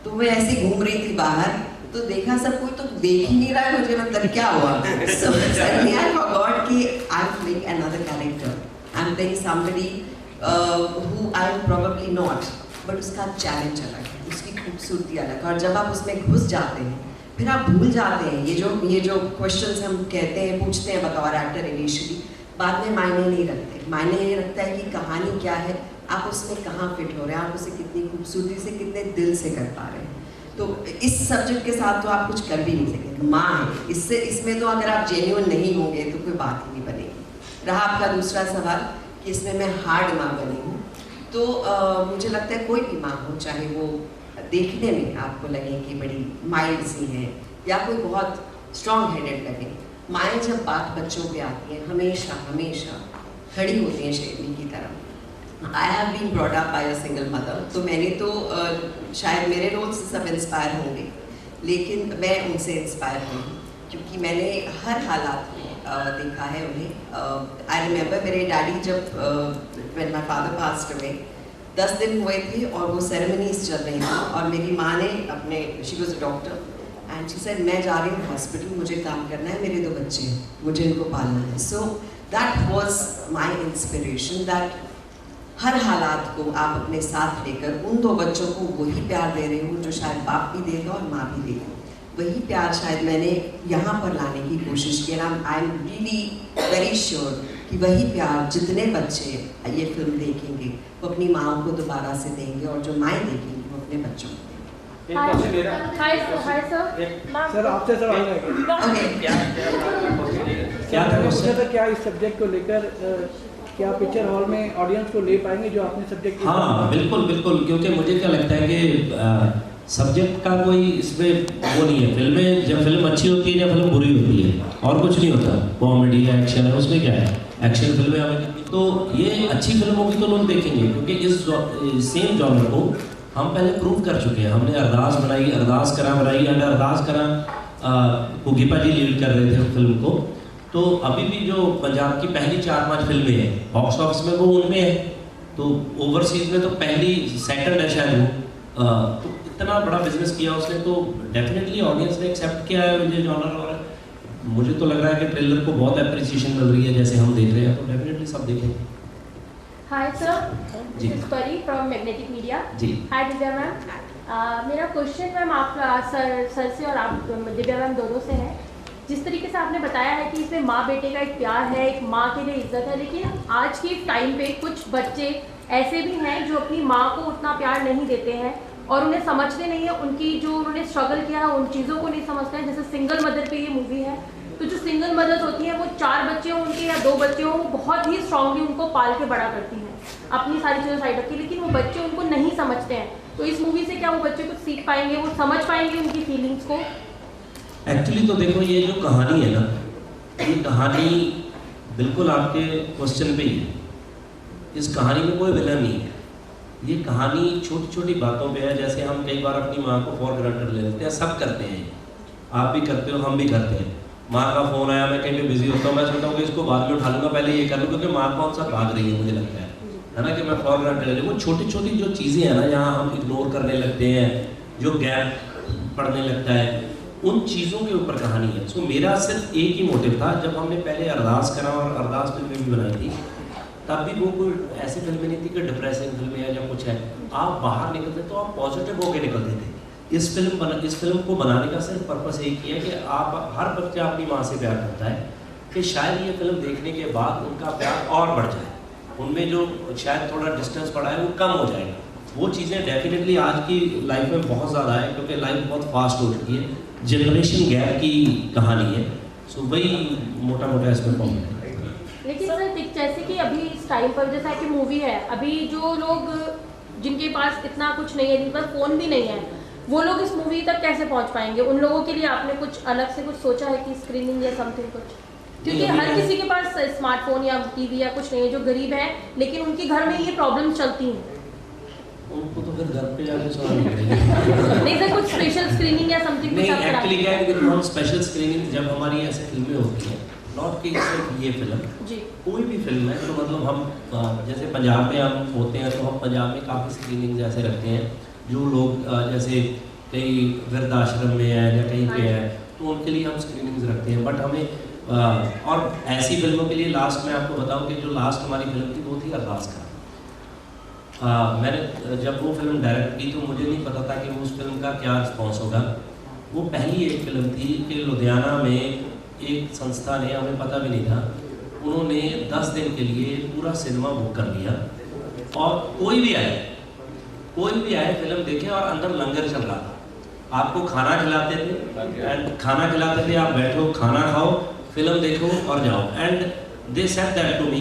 तो मैं ऐसे घूम रही थी बाहर, तो देखा सब कोई तो देख ही नहीं रहा है मुझे, मतलब क्या हुआ। So suddenly I forgot कि I'm playing another character, I'm playing somebody who I'm probably not, but उसका चैलेंज अलग है, उसकी खूबसूरती अलग है। और जब आप उसमें घुस जाते हैं फिर आप भूल जाते हैं ये जो क्वेश्चंस हम कहते हैं, पूछते हैं बतौर एक्टर इनिशियली, बाद में मायने नहीं रखते। मायने ये रखता है कि कहानी क्या है, आप उसमें कहाँ फिट हो रहे हैं, आप उसे कितनी खूबसूरती से, कितने दिल से कर पा रहे हैं। तो इस सब्जेक्ट के साथ तो आप कुछ कर भी नहीं सकेंगे। माँ है, इसमें तो अगर आप जेन्युइन नहीं होंगे तो कोई बात ही नहीं बनेगी। रहा आपका दूसरा सवाल कि इसमें मैं हार्ड माँ बनी हूँ, तो मुझे लगता है कोई भी माँ हो, चाहे वो देखने में आपको लगे कि बड़ी माइल्ड सी है या कोई बहुत स्ट्रॉन्ग हेडेड लगे, माएँ जब बात बच्चों पे आती है हमेशा हमेशा खड़ी होती हैं शेरनी की तरह। I have been brought up by a single mother, तो मैंने तो शायद मेरे रोल से सब इंस्पायर होंगे, लेकिन मैं उनसे इंस्पायर हुई क्योंकि मैंने हर हालात में देखा है उन्हें। आई रिमेंबर मेरे डैडी जब when my father passed away 10 दिन हुए थे और वो सेरेमनीज चल रही थी और मेरी माँ ने अपने, she was a doctor and she said मैं जा रही हूँ हॉस्पिटल, मुझे काम करना है, मेरे 2 बच्चे हैं, मुझे इनको पालना है। So that was my inspiration, that हर हालात को आप अपने साथ लेकर उन 2 बच्चों को वही प्यार दे रहे हो जो शायद बाप भी देगा और माँ भी देगी। वही प्यार शायद मैंने यहाँ पर लाने की कोशिश की। I am really very sure कि वही प्यार जितने बच्चे ये फिल्म देखेंगे वो अपनी माँ को दोबारा से देंगे और जो माएँ देखेंगी वो अपने बच्चों को देंगे। सर आपसे सवाल है क्या इस सब्जेक्ट को लेकर क्या पिक्चर हॉल में ऑडियंस को ले पाएंगे जो आपने सब्जेक्ट? हाँ बिल्कुल बिल्कुल, क्योंकि मुझे क्या लगता है कि सब्जेक्ट का कोई इसमें वो नहीं है। फिल्में जब फिल्म अच्छी होती है या फिल्म बुरी होती है और कुछ नहीं होता, कॉमेडी है, एक्शन है, उसमें क्या है, एक्शन फिल्में हमें, तो ये अच्छी फिल्म होगी तो लोग देखेंगे, क्योंकि इस सेम जॉनर को हम पहले प्रूव कर चुके हैं। हमने अरदास बनाई, अरदास करा बनाई, एंड अरदास करा कुकीपा जी लीड कर रहे थे फिल्म को, तो अभी भी जो पंजाब की पहली 4-5 फिल्में हैं बॉक्स ऑफिस में वो उनमें है, तो ओवरसीज में तो पहली सेकंड है शायद वो, तो इतना बड़ा बिजनेस किया उसने, तो डेफिनेटली ऑडियंस ने एक्सेप्ट किया है मुझे जॉनर। और मुझे तो लग रहा है कि ट्रेलर को बहुत अप्रिसिएशन मिल रही है जैसे हम देख रहे हैं, तो डेफिनेटली सब देखेंगे। हाय सर, जी परी फ्रॉम मैग्नेटिक मीडिया। जी हाय दिव्या मैम, मेरा क्वेश्चन मैम आप सर से और आप दिव्या मैम दोनों से है। जिस तरीके से आपने बताया है कि इसमें माँ बेटे का एक प्यार है, एक माँ के लिए इज्जत है, लेकिन आज के टाइम पे कुछ बच्चे ऐसे भी हैं जो अपनी माँ को उतना प्यार नहीं देते हैं और उन्हें समझते नहीं है, उनकी जो उन्होंने स्ट्रगल किया है उन चीज़ों को नहीं समझते हैं। जैसे सिंगल मदर पे ये मूवी है, तो जो सिंगल मदर्स होती हैं वो 4 बच्चे हों उनके या 2 बच्चे हों, वो बहुत ही स्ट्रांगली उनको पाल के बड़ा करती हैं, अपनी सारी चीज़ें साइड रखती, लेकिन वो बच्चे उनको नहीं समझते हैं। तो इस मूवी से क्या वो बच्चे कुछ सीख पाएंगे, वो समझ पाएंगे उनकी फीलिंग्स को? एक्चुअली तो देखो ये जो कहानी है ना, ये कहानी बिल्कुल आपके क्वेश्चन पे ही है। इस कहानी में कोई विलन नहीं है, ये कहानी छोटी छोटी बातों पे है। जैसे हम कई बार अपनी माँ को फॉर ग्रांटेड ले लेते हैं, सब करते हैं, आप भी करते हो, हम भी करते हैं। माँ का फ़ोन आया, मैं कहीं पे बिजी होता हूँ, मैं सोचता हूँ कि इसको बाद में उठा लूँगा, पहले ये कर लूँ, क्योंकि माँ कौन सा भाग रही है, मुझे लगता है ना, कि मैं फॉर ग्रांटेड ले लूँ। वो छोटी छोटी जो चीज़ें हैं ना, यहाँ हम इग्नोर करने लगते हैं, जो गैप पड़ने लगता है, उन चीज़ों के ऊपर कहानी है। सो मेरा सिर्फ एक ही मोटिव था, जब हमने पहले अरदास करा और अरदास फिल्में भी बनाई थी, तब भी वो कोई ऐसी फिल्में नहीं थी कि डिप्रेसिंग फिल्में है या कुछ है। आप बाहर निकलते तो आप पॉजिटिव होकर निकलते थे। इस फिल्म को बनाने का सिर्फ पर्पस एक ही है कि आप, हर बच्चा अपनी माँ से प्यार करता है, कि शायद ये फिल्म देखने के बाद उनका प्यार और बढ़ जाए, उनमें जो शायद थोड़ा डिस्टेंस पड़ा है वो कम हो जाएगा। वो चीज़ें डेफिनेटली आज की लाइफ में बहुत ज़्यादा है, क्योंकि लाइफ बहुत फास्ट हो चुकी है, जनरेशन गैप की कहानी है। सो वही मोटा मोटा इसमें पॉइंट है। लेकिन सर जैसे कि अभी इस टाइम पर जैसा कि मूवी है, अभी जो लोग जिनके पास इतना कुछ नहीं है, जिनके पास फ़ोन भी नहीं है, वो लोग इस मूवी तक कैसे पहुंच पाएंगे? उन लोगों के लिए आपने कुछ अलग से कुछ सोचा है कि स्क्रीनिंग या समथिंग कुछ? क्योंकि हर किसी के पास स्मार्टफोन या टीवी या कुछ नहीं है, जो गरीब है लेकिन उनके घर में ये प्रॉब्लम चलती हैं, उनको तो फिर घर पे जाके सवाल करेंगे। नहीं सर, कुछ स्पेशल स्क्रीनिंग या समथिंग? नहीं, एक्चुअली क्या है कि हम स्पेशल स्क्रीनिंग जब हमारी ऐसी फिल्में होती हैं, नॉट कि सिर्फ ये फिल्म जी, कोई भी फिल्म है, तो मतलब हम जैसे पंजाब में हम होते हैं, तो हम पंजाब में काफ़ी स्क्रीनिंग ऐसे रखते हैं, जो लोग जैसे कई वृद्धाश्रम में है या कहीं पे है, तो उनके लिए हम स्क्रीनिंग्स रखते हैं। बट हमें और ऐसी फिल्मों के लिए लास्ट में आपको बताऊं कि जो लास्ट हमारी फिल्म थी वो थी अरदास का। मैंने जब वो फिल्म डायरेक्ट की तो मुझे नहीं पता था कि उस फिल्म का क्या रिस्पॉन्स होगा। वो पहली एक फिल्म थी कि लुधियाना में एक संस्था ने, हमें पता भी नहीं था, उन्होंने 10 दिन के लिए पूरा सिनेमा बुक कर दिया, और कोई भी आए फिल्म देखे, और अंदर लंगर चल रहा था, आपको खाना खिलाते थे, आप बैठो, खाना खाओ, फिल्म देखो और जाओ। And they said that to me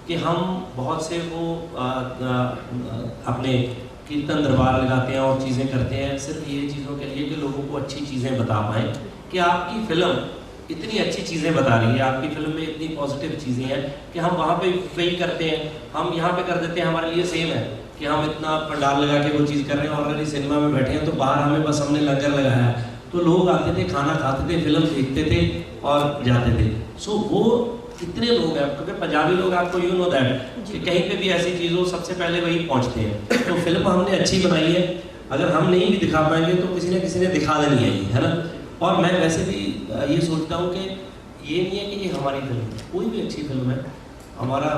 कि हम बहुत से वो अपने कीर्तन दरबार लगाते हैं और चीज़ें करते हैं सिर्फ ये चीज़ों के लिए कि लोगों को अच्छी चीज़ें बता पाएँ, कि आपकी फ़िल्म इतनी अच्छी चीज़ें बता रही है, आपकी फिल्म में इतनी पॉजिटिव चीज़ें हैं कि हम वहाँ पे वही करते हैं, हम यहाँ पे कर देते हैं, हमारे लिए सेम है कि हम इतना पंडाल लगा के वो चीज़ कर रहे हैं, ऑलरेडी सिनेमा में बैठे हैं, तो बाहर हमने लंगर लगाया, तो लोग आते थे, खाना खाते थे, फिल्म देखते थे और जाते थे। सो वो कितने लोग हैं, क्योंकि पंजाबी लोग, आपको यू नो दैट कि कहीं पे भी ऐसी चीज़ हो सबसे पहले वही पहुँचते हैं। तो फिल्म हमने अच्छी बनाई है, अगर हम नहीं भी दिखा पाएंगे तो किसी न किसी ने दिखा देनी है ना। और मैं वैसे भी ये सोचता हूँ कि ये नहीं है कि ये हमारी फिल्म है, कोई भी अच्छी फिल्म है, हमारा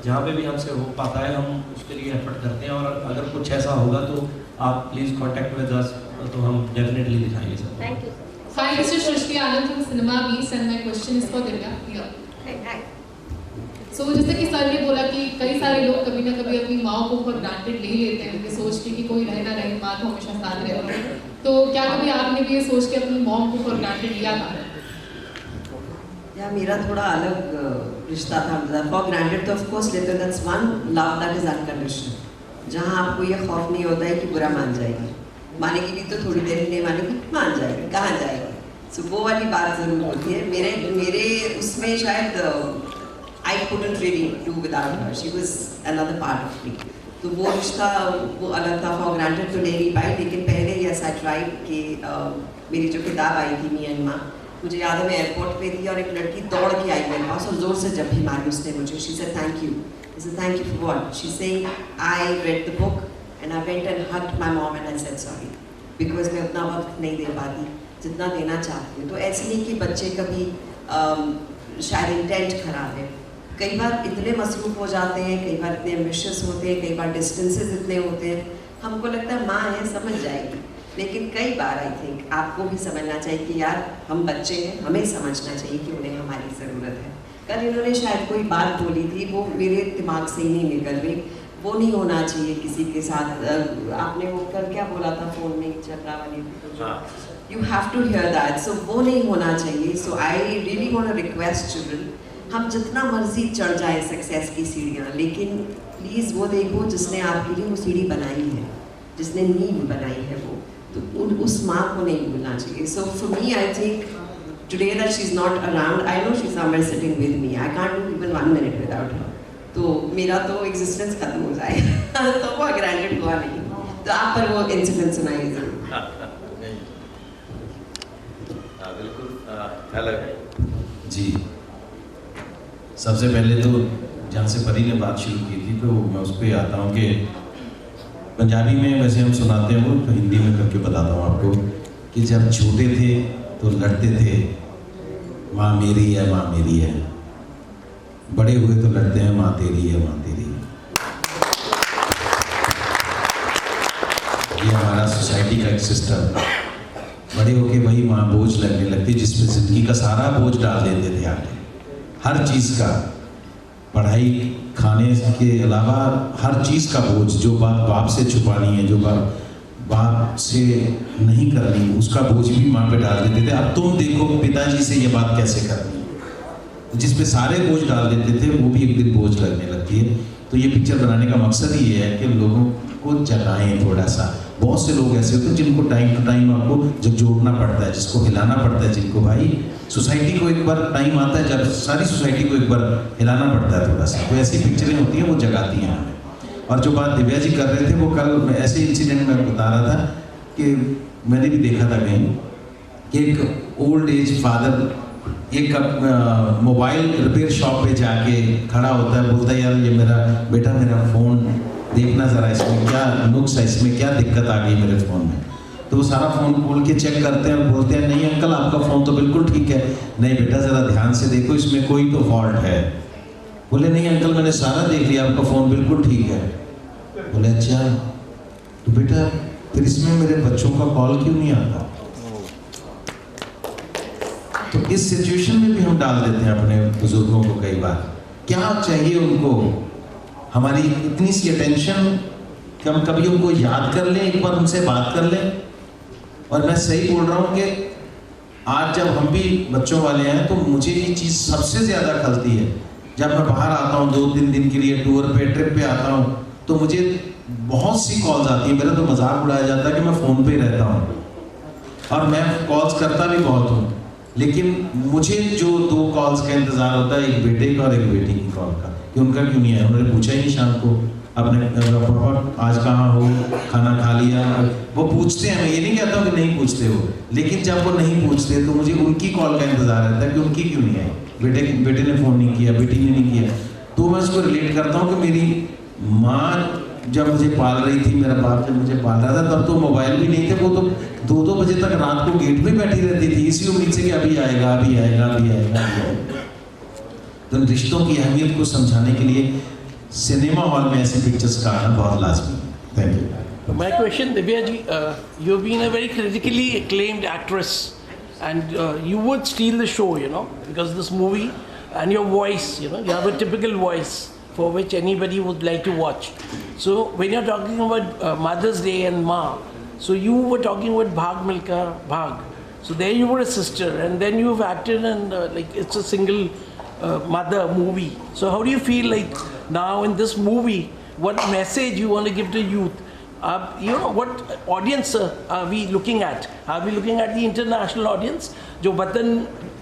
जहाँ पे भी हमसे हो पाता है हम उसके लिए एफर्ट करते हैं, और अगर कुछ ऐसा होगा तो आप प्लीज़ कॉन्टेक्ट विद अस, तो हम डेफिनेटली दिखाएंगे sir. Thank you. Hi, this is Shrishti Anand from Cinema Beast and my question is for Divya. So जैसे कि सर ने बोला कि कई सारे लोग कभी ना कभी अपनी माँ को फॉर ग्रांटेड ले लेते हैं, ये सोच के कि कोई रहे ना रहे, माँ तो हमेशा साथ रहे। तो क्या कभी आपने भी ये सोच के अपनी मॉम को फॉर ग्रांटेड लिया था? या मेरा थोड़ा अलग रिश्ता था। फॉर ग्रांटेड तो ऑफ कोर्स लेते हैं, that's one love that is unconditional, जहाँ आपको ये खौफ नहीं होता है कि बुरा मान जाएगी, मानेगी भी तो थोड़ी देर नहीं मानेगी, मान जाएगी, कहाँ जाएगी। सो वो वाली बात ज़रूर होती है। मेरे उसमें शायद I couldn't really do without her. She was another part of me. तो वो रिश्ता वो अलग था, फॉर ग्रांटेड तो ले नहीं पाई, लेकिन पहले यस आई ट्राइड कि मेरी जो किताब आई थी मी एंड माँ, मुझे याद है मैं एयरपोर्ट पे थी और एक लड़की दौड़ के आई मेरे पास और ज़ोर से जब भी मारी उसने मुझे। She said thank you. I said thank you for what? She saying I read the book and I went and hugged my mom and I said sorry because मैं उतना वक्त नहीं दे पाती जितना देना चाहती हूँ। तो ऐसे नहीं कि बच्चे कभी शायद इंटेंट खराब है, कई बार इतने मसरूफ़ हो जाते हैं, कई बार इतने एम्बिशियस होते हैं, कई बार डिस्टेंसेस इतने होते हैं, हमको लगता है माँ है समझ जाएगी, लेकिन कई बार आई थिंक आपको भी समझना चाहिए कि यार हम बच्चे हैं, हमें समझना चाहिए कि उन्हें हमारी ज़रूरत है। कल इन्होंने शायद कोई बात बोली थी, वो मेरे दिमाग से ही नहीं निकल रही, वो नहीं होना चाहिए किसी के साथ। आपने वो कल क्या बोला था फ़ोन में चक्रा वाली, you have to hear that, so वो नहीं होना चाहिए। So I really want to request children, हम जितना मर्जी चढ़ जाए सक्सेस की सीढ़ियाँ, लेकिन प्लीज़ वो देखो जिसने आपके लिए वो सीढ़ी बनाई है, जिसने नींव बनाई है, वो तो उस माँ को नहीं भूलना चाहिए। So for me I think today that she is not around, I know she is somewhere sitting with me, I can't do even 1 minute without her. तो मेरा तो एग्जिस्टेंस खत्म हो जाएगा तो वो ग्रांटेड हुआ नहीं, तो आप पर वो इंसिडेंट सुनाइए जरूर। बिल्कुल जी। सबसे पहले तो जहाँ से परी ने बात शुरू की थी तो मैं उस पर आता हूँ कि पंजाबी में वैसे हम सुनाते हैं वो, तो हिंदी में करके बताता हूँ आपको कि जब छोटे थे तो लड़ते थे माँ मेरी है माँ मेरी है, बड़े हुए तो लड़ते हैं माँ तेरी है माँ तेरी है। ये हमारा सोसाइटी का एक सिस्टम, बड़े होके वही माँ बोझ लगने लगती जिसपे जिंदगी का सारा बोझ डाल देते थे आगे, हर चीज़ का, पढ़ाई खाने के अलावा हर चीज़ का बोझ, जो बात बाप से छुपानी है, जो बात बाप से नहीं करनी, उसका बोझ भी माँ पे डाल देते थे। अब तुम देखो पिताजी से ये बात कैसे करनी है, जिस पे सारे बोझ डाल देते थे वो भी एक दिन बोझ लगने लगती है। तो ये पिक्चर बनाने का मकसद ही ये है कि लोगों को जगाएं थोड़ा सा। बहुत से लोग ऐसे होते हैं जिनको टाइम टू टाइम आपको जोड़ना पड़ता है, जिसको हिलाना पड़ता है, जिनको भाई सोसाइटी को एक बार टाइम आता है जब सारी सोसाइटी को एक बार हिलाना पड़ता है थोड़ा सा। तो ऐसी पिक्चरें होती हैं वो जगाती हैं हमें। और जो बात दिव्या जी कर रहे थे वो कल ऐसे इंसिडेंट में बता रहा था कि मैंने भी देखा था कहीं कि एक ओल्ड एज फादर एक मोबाइल रिपेयर शॉप पे जाके खड़ा होता है, बोलता है यार ये मेरा बेटा मेरा फ़ोन देखना ज़रा, इसमें क्या नुक्स है, इसमें क्या दिक्कत आ गई मेरे फ़ोन में। तो वो सारा फ़ोन खोल के चेक करते हैं और बोलते हैं नहीं अंकल आपका फ़ोन तो बिल्कुल ठीक है। नहीं बेटा ज़रा ध्यान से देखो इसमें कोई तो फॉल्ट है। बोले नहीं अंकल मैंने सारा देख लिया आपका फ़ोन बिल्कुल ठीक है। बोले अच्छा तो बेटा फिर इसमें मेरे बच्चों का कॉल क्यों नहीं आता? तो इस सिचुएशन में भी हम डाल देते हैं अपने बुजुर्गों को कई बार। क्या चाहिए उनको, हमारी इतनी सी अटेंशन कि हम कभी उनको याद कर लें, एक बार उनसे बात कर लें। और मैं सही बोल रहा हूँ कि आज जब हम भी बच्चों वाले हैं तो मुझे ये चीज़ सबसे ज़्यादा खलती है। जब मैं बाहर आता हूँ 2-3 दिन के लिए टूर पे ट्रिप पे आता हूँ तो मुझे बहुत सी कॉल्स आती हैं। मेरा तो मजाक उड़ाया जाता है कि मैं फ़ोन पे रहता हूँ और मैं कॉल्स करता भी बहुत हूँ, लेकिन मुझे जो 2 कॉल्स का इंतज़ार होता है, एक बेटे का और एक बेटी की कॉल का, कि उनका क्यों नहीं है। उन्होंने पूछा ही नहीं शाम को अपने पापा आज कहाँ हो, खाना खा लिया। वो पूछते हैं, मैं ये नहीं कहता हूँ कि नहीं पूछते हो, लेकिन जब वो नहीं पूछते तो मुझे उनकी कॉल का इंतज़ार रहता है कि उनकी क्यों नहीं आई, बेटे ने फ़ोन नहीं किया, बेटी ने नहीं किया। तो मैं उसको रिलेट करता हूँ कि मेरी माँ जब मुझे पाल रही थी, मेरा बाप जब मुझे पाल रहा था, तब तो मोबाइल भी नहीं थे। वो तो 2-2 बजे तक रात को गेट पे बैठी रहती थी इसी उम्मीद से कि अभी आएगा अभी आएगा अभी आएगा अभी आएगा। तो रिश्तों की अहमियत को समझाने के लिए सिनेमा हॉल में ऐसे पिक्चर्स का आना बहुत लाजमी है। Thank you. My question, Divya ji, you've been a very critically acclaimed actress, and you would steal the show, you know, because this movie and your voice, you know, you have a typical voice for which anybody would like to watch. So when you're talking about Mother's Day and Ma, so you were talking about Bhag Milka Bhag. So there you were a sister, and then you've acted in like it's a single mother movie. So how do you feel like now in this movie? What message you want to give to youth? You know, what audience are we looking at? Are we looking at the international audience जो वतन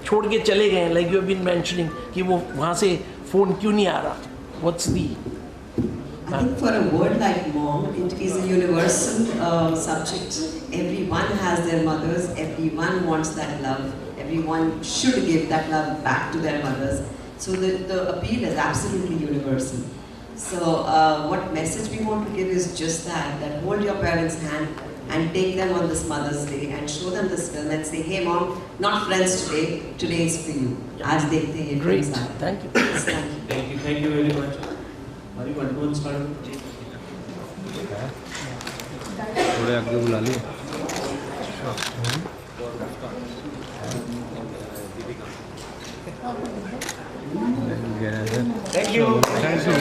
छोड़ के चले गए, like you have been mentioning, कि वो वहाँ से phone क्यों नहीं आ रहा? What's the? I think for a word like mom, it is a universal subject. Everyone has their mothers. Everyone wants that love. Everyone should give that love back to their mothers. So the appeal is absolutely universal. So what message we want to give is just that hold your parents' hand and take them on this Mother's Day and show them this film and say, hey mom, not friends today, today is for you. आज देखते हैं ये Great, films आए। thank you. Thank you very much. हमारी 1-1 start थोड़े आगे बुला लिए। Thank you. Thank you.